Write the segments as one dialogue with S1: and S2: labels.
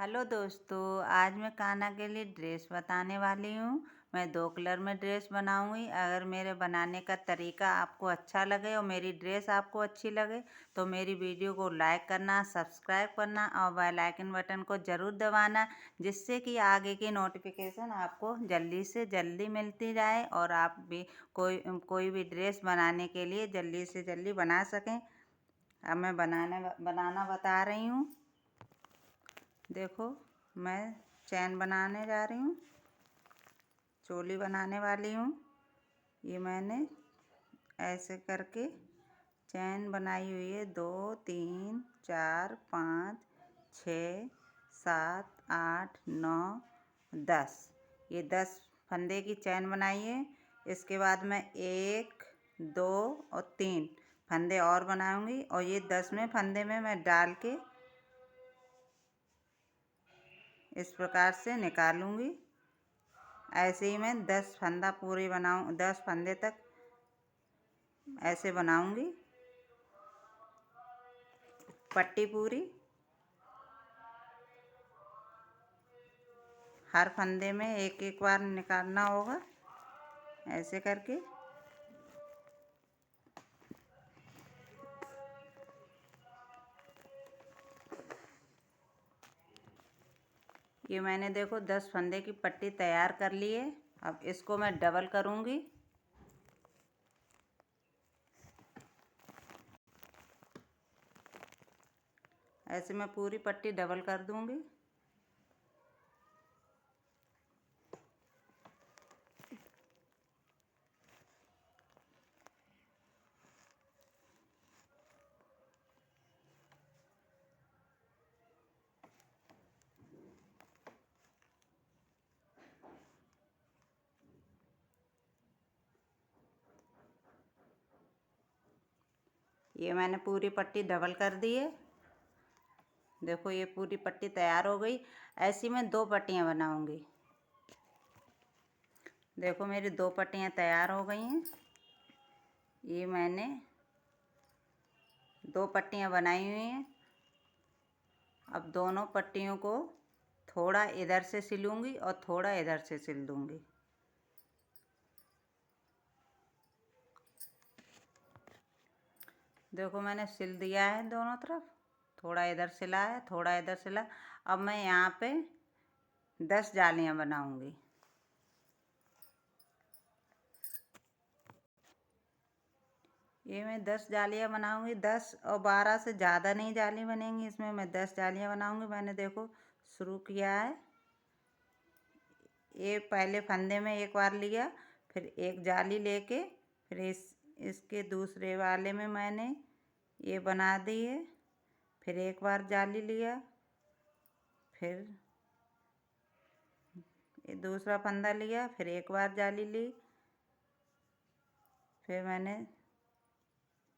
S1: Hello दोस्तों, आज मैं कान्हा के लिए ड्रेस बताने वाली हूँ। मैं 2 कलर में ड्रेस बनाऊँगी। अगर मेरे बनाने का तरीका आपको अच्छा लगे और मेरी ड्रेस आपको अच्छी लगे तो मेरी वीडियो को लाइक करना, सब्सक्राइब करना और बेल आइकन बटन को ज़रूर दबाना, जिससे कि आगे की नोटिफिकेशन आपको जल्दी से जल्दी मिलती जाए और आप भी कोई भी ड्रेस बनाने के लिए जल्दी से जल्दी बना सकें। अब मैं बनाना बता रही हूँ। देखो, मैं चैन बनाने जा रही हूँ, चोली बनाने वाली हूँ। ये मैंने ऐसे करके चैन बनाई हुई है। 2 3 4 5 6 7 8 9 10। ये 10 फंदे की चैन बनाई है। इसके बाद मैं 1 2 और 3 फंदे और बनाऊंगी और ये 10वें फंदे में मैं डाल के इस प्रकार से निकालूंगी। ऐसे ही मैं 10 फंदा पूरे 10 फंदे तक ऐसे बनाऊंगी। पट्टी पूरी हर फंदे में एक एक बार निकालना होगा, ऐसे करके। ये मैंने देखो 10 फंदे की पट्टी तैयार कर ली है। अब इसको मैं डबल करूंगी। ऐसे मैं पूरी पट्टी डबल कर दूंगी। ये मैंने पूरी पट्टी डबल कर दी है। देखो, ये पूरी पट्टी तैयार हो गई। ऐसी मैं 2 पट्टियाँ बनाऊंगी। देखो, मेरी 2 पट्टियाँ तैयार हो गई हैं। ये मैंने 2 पट्टियाँ बनाई हुई हैं। अब दोनों पट्टियों को थोड़ा इधर से सिलूंगी और थोड़ा इधर से सिल दूंगी। देखो, मैंने सिल दिया है दोनों तरफ। थोड़ा इधर सिला है, थोड़ा इधर सिला। अब मैं यहाँ पे 10 जालियाँ बनाऊंगी। ये मैं 10 जालियाँ बनाऊंगी। 10 और 12 से ज़्यादा नहीं जाली बनेंगी इसमें। मैं 10 जालियाँ बनाऊंगी। मैंने देखो शुरू किया है। ये पहले फंदे में एक बार लिया, फिर एक जाली लेके फिर इसके दूसरे वाले में मैंने ये बना दी है। फिर एक बार जाली लिया, फिर ये दूसरा फंदा लिया, फिर एक बार जाली ली, फिर मैंने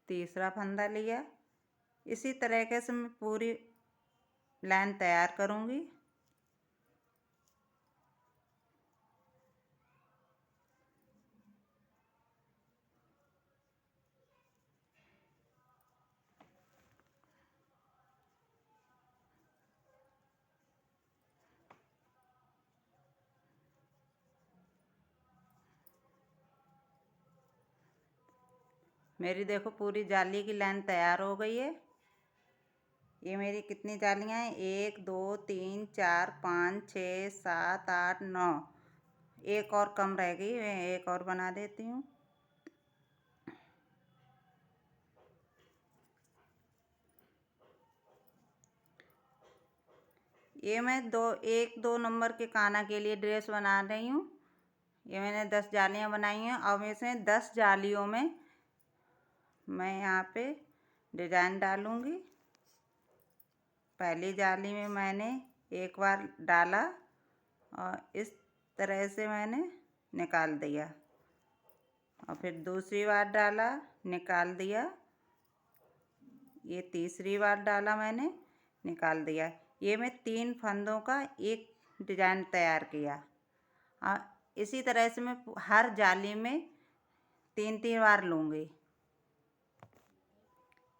S1: तीसरा फंदा लिया। इसी तरीके से मैं पूरी लाइन तैयार करूँगी। मेरी देखो पूरी जाली की लाइन तैयार हो गई है। ये मेरी कितनी जालियाँ हैं? 1 2 3 4 5 6 7 8 9। एक और कम रह गई, मैं एक और बना देती हूँ। ये मैं 1 2 नंबर के कान्हा के लिए ड्रेस बना रही हूँ। ये मैंने 10 जालियाँ बनाई हैं। अब इसमें 10 जालियों में मैं यहाँ पे डिजाइन डालूँगी। पहली जाली में मैंने एक बार डाला और इस तरह से मैंने निकाल दिया, और फिर दूसरी बार डाला, निकाल दिया। ये तीसरी बार डाला मैंने, निकाल दिया। ये मैं 3 फंदों का एक डिजाइन तैयार किया। इसी तरह से मैं हर जाली में 3 3 बार लूँगी।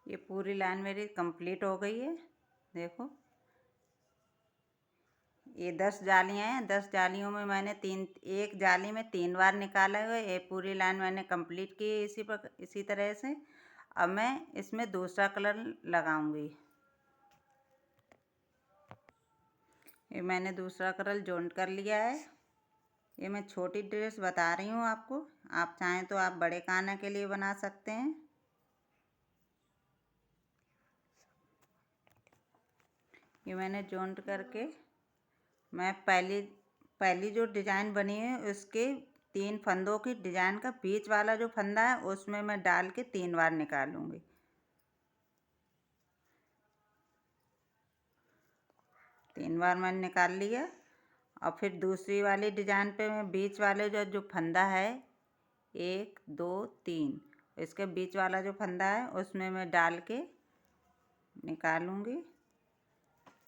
S1: ये पूरी लाइन मेरी कंप्लीट हो गई है। देखो, ये 10 जालियाँ हैं। 10 जालियों में मैंने एक जाली में 3 बार निकाला हुआ है। ये पूरी लाइन मैंने कंप्लीट की है इसी तरह से। अब मैं इसमें दूसरा कलर लगाऊंगी। ये मैंने दूसरा कलर जॉइंट कर लिया है। ये मैं छोटी ड्रेस बता रही हूँ आपको। आप चाहें तो आप बड़े काना के लिए बना सकते हैं। ये मैंने जॉइंट करके मैं पहली जो डिज़ाइन बनी है उसके 3 फंदों की डिज़ाइन का बीच वाला जो फंदा है उसमें मैं डाल के 3 बार निकालूंगी। 3 बार मैंने निकाल लिया। और फिर दूसरी वाली डिज़ाइन पे मैं बीच वाले जो फंदा है 1 2 3 इसके बीच वाला जो फंदा है उसमें मैं डाल के निकालूंगी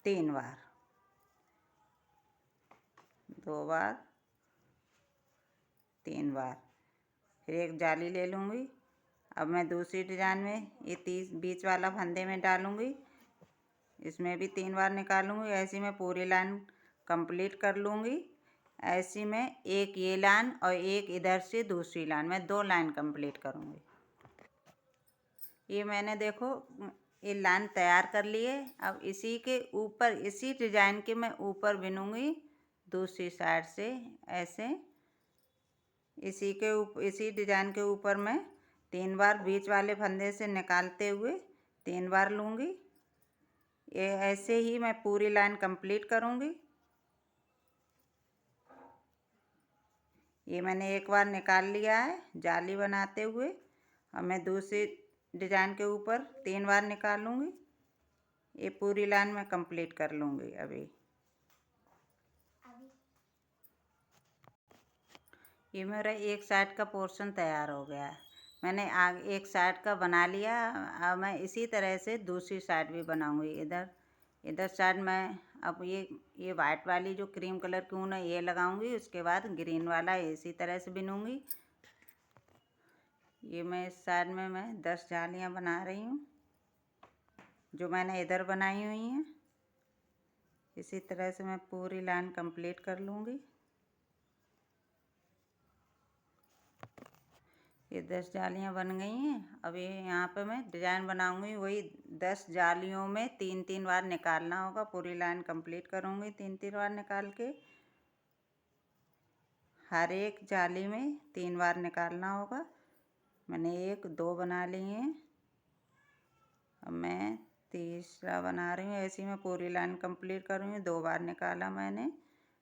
S1: 3 बार, 2 बार, 3 बार। फिर एक जाली ले लूँगी। अब मैं दूसरी डिज़ाइन में ये 30 बीच वाला फंदे में डालूँगी। इसमें भी 3 बार निकालूँगी। ऐसी मैं पूरी लाइन कंप्लीट कर लूँगी। ऐसी मैं एक ये लाइन और एक इधर से दूसरी लाइन, मैं 2 लाइन कंप्लीट करूँगी। ये मैंने देखो ये लाइन तैयार कर ली है। अब इसी के ऊपर इसी डिज़ाइन के मैं ऊपर बिनूँगी दूसरी साइड से ऐसे। इसी डिज़ाइन के ऊपर मैं 3 बार बीच वाले फंदे से निकालते हुए 3 बार लूँगी। ये ऐसे ही मैं पूरी लाइन कंप्लीट करूँगी। ये मैंने एक बार निकाल लिया है जाली बनाते हुए। अब मैं दूसरी डिज़ाइन के ऊपर 3 बार निकालूँगी। ये पूरी लाइन मैं कंप्लीट कर लूँगी अभी। ये मेरा एक साइड का पोर्शन तैयार हो गया है। मैंने आगे एक साइड का बना लिया। अब मैं इसी तरह से दूसरी साइड भी बनाऊँगी। इधर साइड मैं अब ये वाइट वाली जो क्रीम कलर की ऊन है ये लगाऊंगी। उसके बाद ग्रीन वाला इसी तरह से बिनूंगी। ये मैं इस साइड में मैं 10 जालियाँ बना रही हूँ जो मैंने इधर बनाई हुई हैं। इसी तरह से मैं पूरी लाइन कंप्लीट कर लूँगी। ये 10 जालियाँ बन गई हैं। अब ये यहाँ पे मैं डिज़ाइन बनाऊंगी। वही 10 जालियों में 3-3 बार निकालना होगा। पूरी लाइन कंप्लीट करूँगी 3-3 बार निकाल के। हर एक जाली में 3 बार निकालना होगा। मैंने 1 2 बना ली हैं। अब मैं तीसरा बना रही हूँ। ऐसे ही मैं पूरी लाइन कंप्लीट करूँगी। 2 बार निकाला मैंने,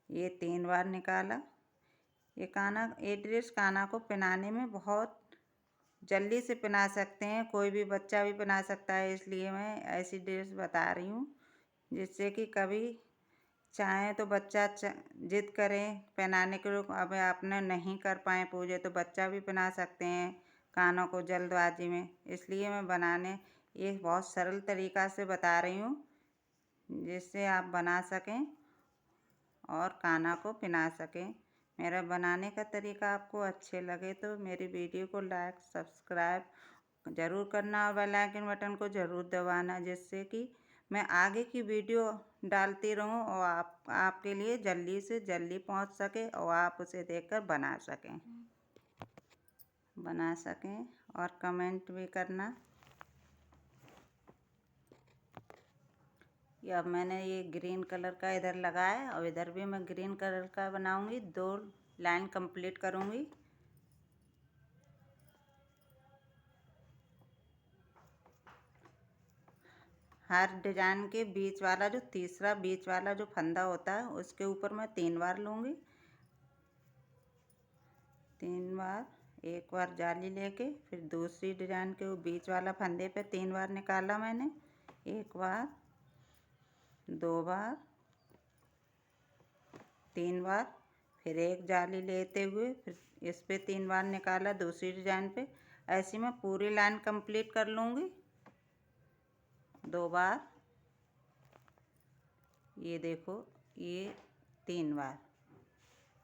S1: ये 3 बार निकाला। ये ड्रेस काना को पहनाने में बहुत जल्दी से पहना सकते हैं। कोई भी बच्चा भी पहना सकता है। इसलिए मैं ऐसी ड्रेस बता रही हूँ जिससे कि कभी चाहे तो बच्चा जिद करें पहनाने के लिए, अब आपने नहीं कर पाए पूजे तो बच्चा भी पहना सकते हैं कानों को जल्दबाजी में। इसलिए मैं ये बहुत सरल तरीक़ा से बता रही हूँ जिससे आप बना सकें और काना को पहना सकें। मेरा बनाने का तरीका आपको अच्छे लगे तो मेरी वीडियो को लाइक सब्सक्राइब ज़रूर करना और बेल आइकन बटन को ज़रूर दबाना, जिससे कि मैं आगे की वीडियो डालती रहूं और आपके लिए जल्दी से जल्दी पहुंच सके और आप उसे देखकर बना सकें और कमेंट भी करना। ये अब मैंने ये ग्रीन कलर का इधर लगाया और इधर भी मैं ग्रीन कलर का बनाऊंगी। 2 लाइन कंप्लीट करूंगी। हर डिजाइन के बीच वाला जो तीसरा बीच वाला जो फंदा होता है उसके ऊपर मैं 3 बार लूँगी। 3 बार, एक बार जाली लेके फिर दूसरी डिजाइन के वो बीच वाला फंदे पे 3 बार निकाला मैंने। 1 बार, 2 बार, 3 बार, फिर एक जाली लेते हुए फिर इस पे 3 बार निकाला दूसरी डिजाइन पे। ऐसी मैं पूरी लाइन कंप्लीट कर लूँगी। 2 बार, ये देखो ये 3 बार,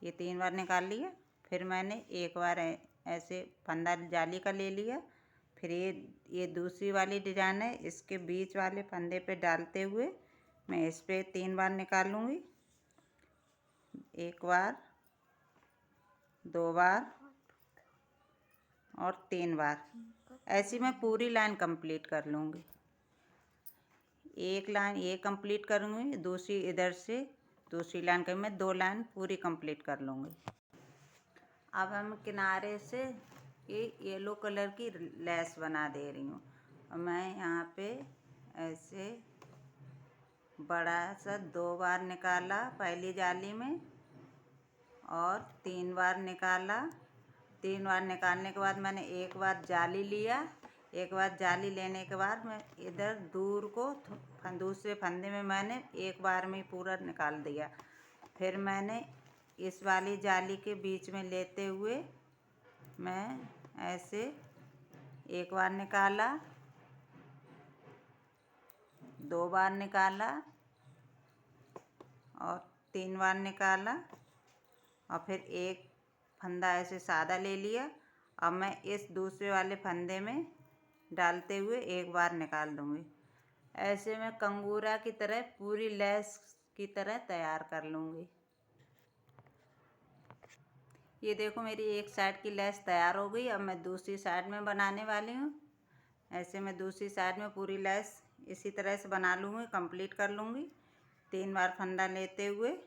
S1: ये 3 बार निकाल लिया। फिर मैंने एक बार ऐसे फंदा जाली का ले लिया। फिर ये दूसरी वाली डिजाइन है, इसके बीच वाले फंदे पे डालते हुए मैं इस पे 3 बार निकालूंगी। एक बार, 2 बार और 3 बार। ऐसी मैं पूरी लाइन कंप्लीट कर लूँगी। एक लाइन ये कंप्लीट करूँगी, दूसरी इधर से दूसरी लाइन का मैं 2 लाइन पूरी कंप्लीट कर लूँगी। अब हम किनारे से ये येलो कलर की लेस बना दे रही हूँ। और मैं यहाँ पे ऐसे बड़ा सा 2 बार निकाला पहली जाली में और 3 बार निकाला। 3 बार निकालने के बाद मैंने एक बार जाली लिया। एक बार जाली लेने के बाद मैं इधर दूर को दूसरे फंदे में मैंने एक बार में पूरा निकाल दिया। फिर मैंने इस वाली जाली के बीच में लेते हुए मैं ऐसे एक बार निकाला, 2 बार निकाला और 3 बार निकाला और फिर एक फंदा ऐसे सादा ले लिया। अब मैं इस दूसरे वाले फंदे में डालते हुए एक बार निकाल दूँगी। ऐसे मैं कंगूरा की तरह पूरी लेस की तरह तैयार कर लूँगी। ये देखो मेरी एक साइड की लेस तैयार हो गई। अब मैं दूसरी साइड में बनाने वाली हूँ। ऐसे मैं दूसरी साइड में पूरी लेस इसी तरह से बना लूँगी, कंप्लीट कर लूँगी। 3 बार फंदा लेते हुए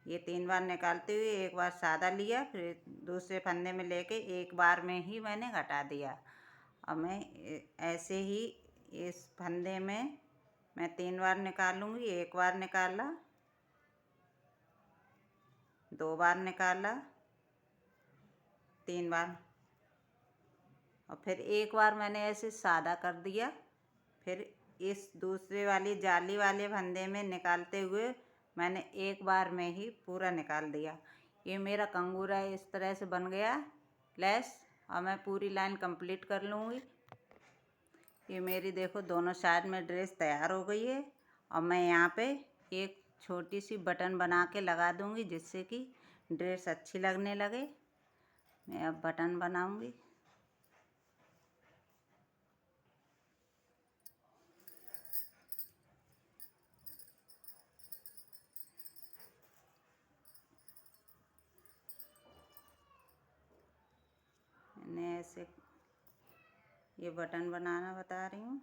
S1: ये 3 बार निकालते हुए एक बार सादा लिया, फिर दूसरे फंदे में लेके एक बार में ही मैंने घटा दिया। अब मैं ऐसे ही इस फंदे में मैं 3 बार निकालूँगी। एक बार निकाला, 2 बार निकाला, 3 बार और फिर एक बार मैंने ऐसे सादा कर दिया। फिर इस दूसरे वाली जाली वाले फंदे में निकालते हुए मैंने एक बार में ही पूरा निकाल दिया। ये मेरा कंगूरा इस तरह से बन गया लेस। और मैं पूरी लाइन कंप्लीट कर लूँगी। ये मेरी देखो दोनों साइड में ड्रेस तैयार हो गई है। और मैं यहाँ पे एक छोटी सी बटन बना के लगा दूँगी जिससे कि ड्रेस अच्छी लगने लगे। मैं अब बटन बनाऊँगी। मैंने ऐसे ये बटन बनाना बता रही हूँ।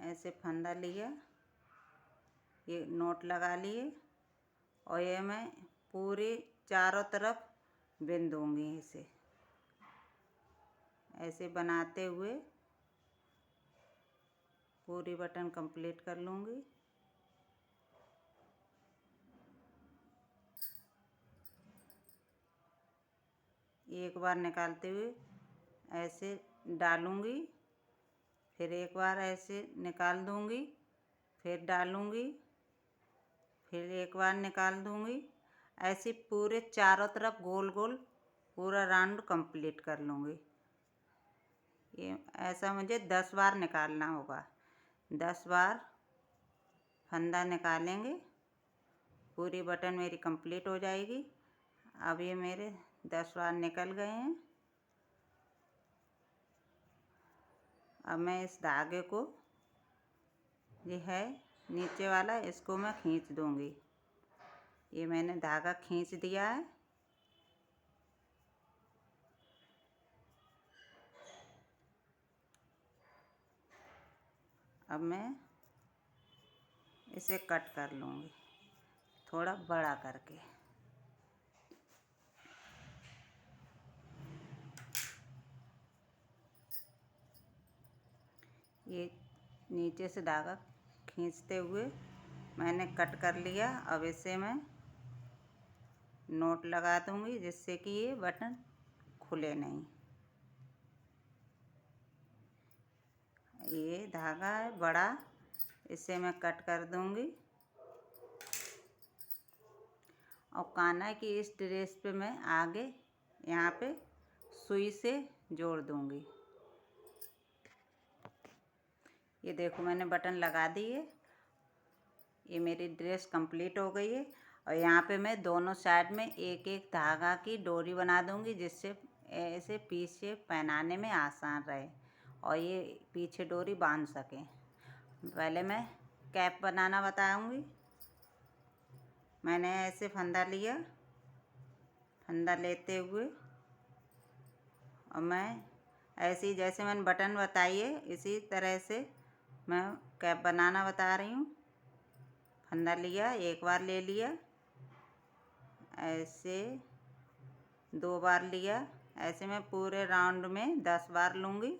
S1: ऐसे फंदा लिया, ये नोट लगा लिए और ये मैं पूरी चारों तरफ बिन दूँगी। इसे ऐसे बनाते हुए पूरी बटन कंप्लीट कर लूँगी। एक बार निकालते हुए ऐसे डालूँगी, फिर एक बार ऐसे निकाल दूँगी, फिर डालूँगी, फिर एक बार निकाल दूँगी। ऐसे पूरे चारों तरफ गोल गोल पूरा राउंड कंप्लीट कर लूँगी। ये ऐसा मुझे 10 बार निकालना होगा। 10 बार फंदा निकालेंगे, पूरी बटन मेरी कंप्लीट हो जाएगी। अब ये मेरे 10 बार निकल गए हैं। अब मैं इस धागे को, ये है नीचे वाला, इसको मैं खींच दूँगी। ये मैंने धागा खींच दिया है। अब मैं इसे कट कर लूँगी थोड़ा बड़ा करके। ये नीचे से धागा खींचते हुए मैंने कट कर लिया। अब इसे मैं नोट लगा दूँगी जिससे कि ये बटन खुले नहीं। ये धागा है बड़ा, इसे मैं कट कर दूँगी और कान्हा की इस ड्रेस पे मैं आगे यहाँ पे सुई से जोड़ दूँगी। ये देखो मैंने बटन लगा दी है। ये मेरी ड्रेस कंप्लीट हो गई है। और यहाँ पे मैं दोनों साइड में एक एक धागा की डोरी बना दूँगी जिससे ऐसे पीछे पहनाने में आसान रहे और ये पीछे डोरी बांध सकें। पहले मैं कैप बनाना बताऊँगी। मैंने ऐसे फंदा लिया, फंदा लेते हुए और मैं ऐसे ही जैसे मैंने बटन बताई है इसी तरह से मैं कैप बनाना बता रही हूँ। फंदा लिया, एक बार ले लिया, ऐसे 2 बार लिया, ऐसे मैं पूरे राउंड में 10 बार लूँगी।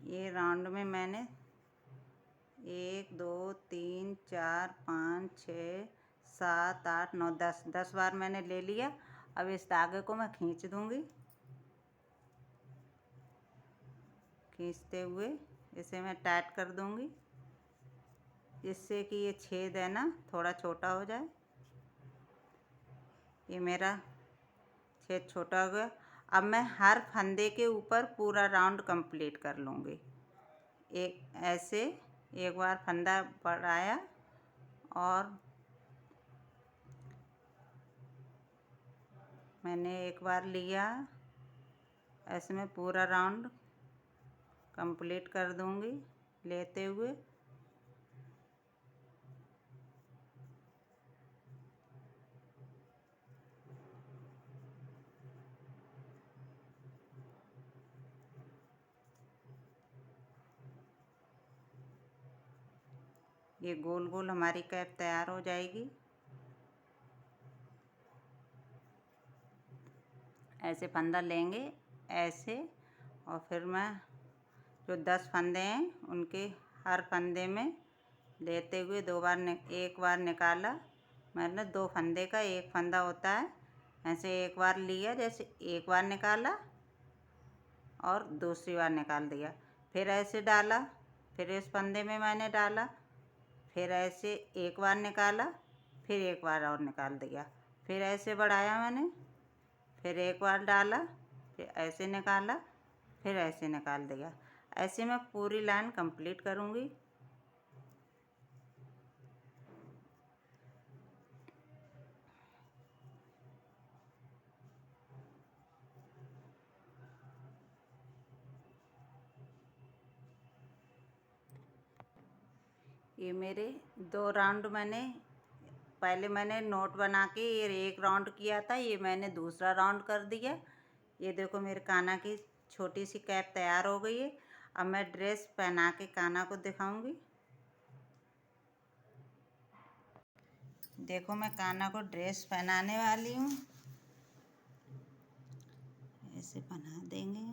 S1: ये राउंड में मैंने 1 2 3 4 5 6 7 8 9 10 बार मैंने ले लिया। अब इस धागे को मैं खींच दूँगी, खींचते हुए इसे मैं टाइट कर दूँगी, जिससे कि ये छेद है ना थोड़ा छोटा हो जाए। ये मेरा छेद छोटा हो गया। अब मैं हर फंदे के ऊपर पूरा राउंड कंप्लीट कर लूँगी। एक ऐसे एक बार फंदा बढ़ाया और मैंने एक बार लिया, ऐसे मैं पूरा राउंड कंप्लीट कर दूँगी लेते हुए। ये गोल गोल हमारी कैप तैयार हो जाएगी। ऐसे फंदा लेंगे ऐसे, और फिर मैं जो 10 फंदे हैं उनके हर फंदे में लेते हुए 2 बार एक बार निकाला। मैंने 2 फंदे का एक फंदा होता है, ऐसे एक बार लिया, जैसे एक बार निकाला और दूसरी बार निकाल दिया, फिर ऐसे डाला, फिर इस फंदे में मैंने डाला, फिर ऐसे एक बार निकाला, फिर एक बार और निकाल दिया, फिर ऐसे बढ़ाया मैंने, फिर एक बार डाला, फिर ऐसे निकाला, फिर ऐसे निकाल दिया। ऐसे मैं पूरी लाइन कंप्लीट करूँगी। ये मेरे 2 राउंड पहले मैंने नोट बना के ये एक राउंड किया था, ये मैंने दूसरा राउंड कर दिया। ये देखो मेरे कान्हा की छोटी सी कैप तैयार हो गई है। अब मैं ड्रेस पहना के कान्हा को दिखाऊंगी। देखो मैं कान्हा को ड्रेस पहनाने वाली हूँ, ऐसे पहना देंगे।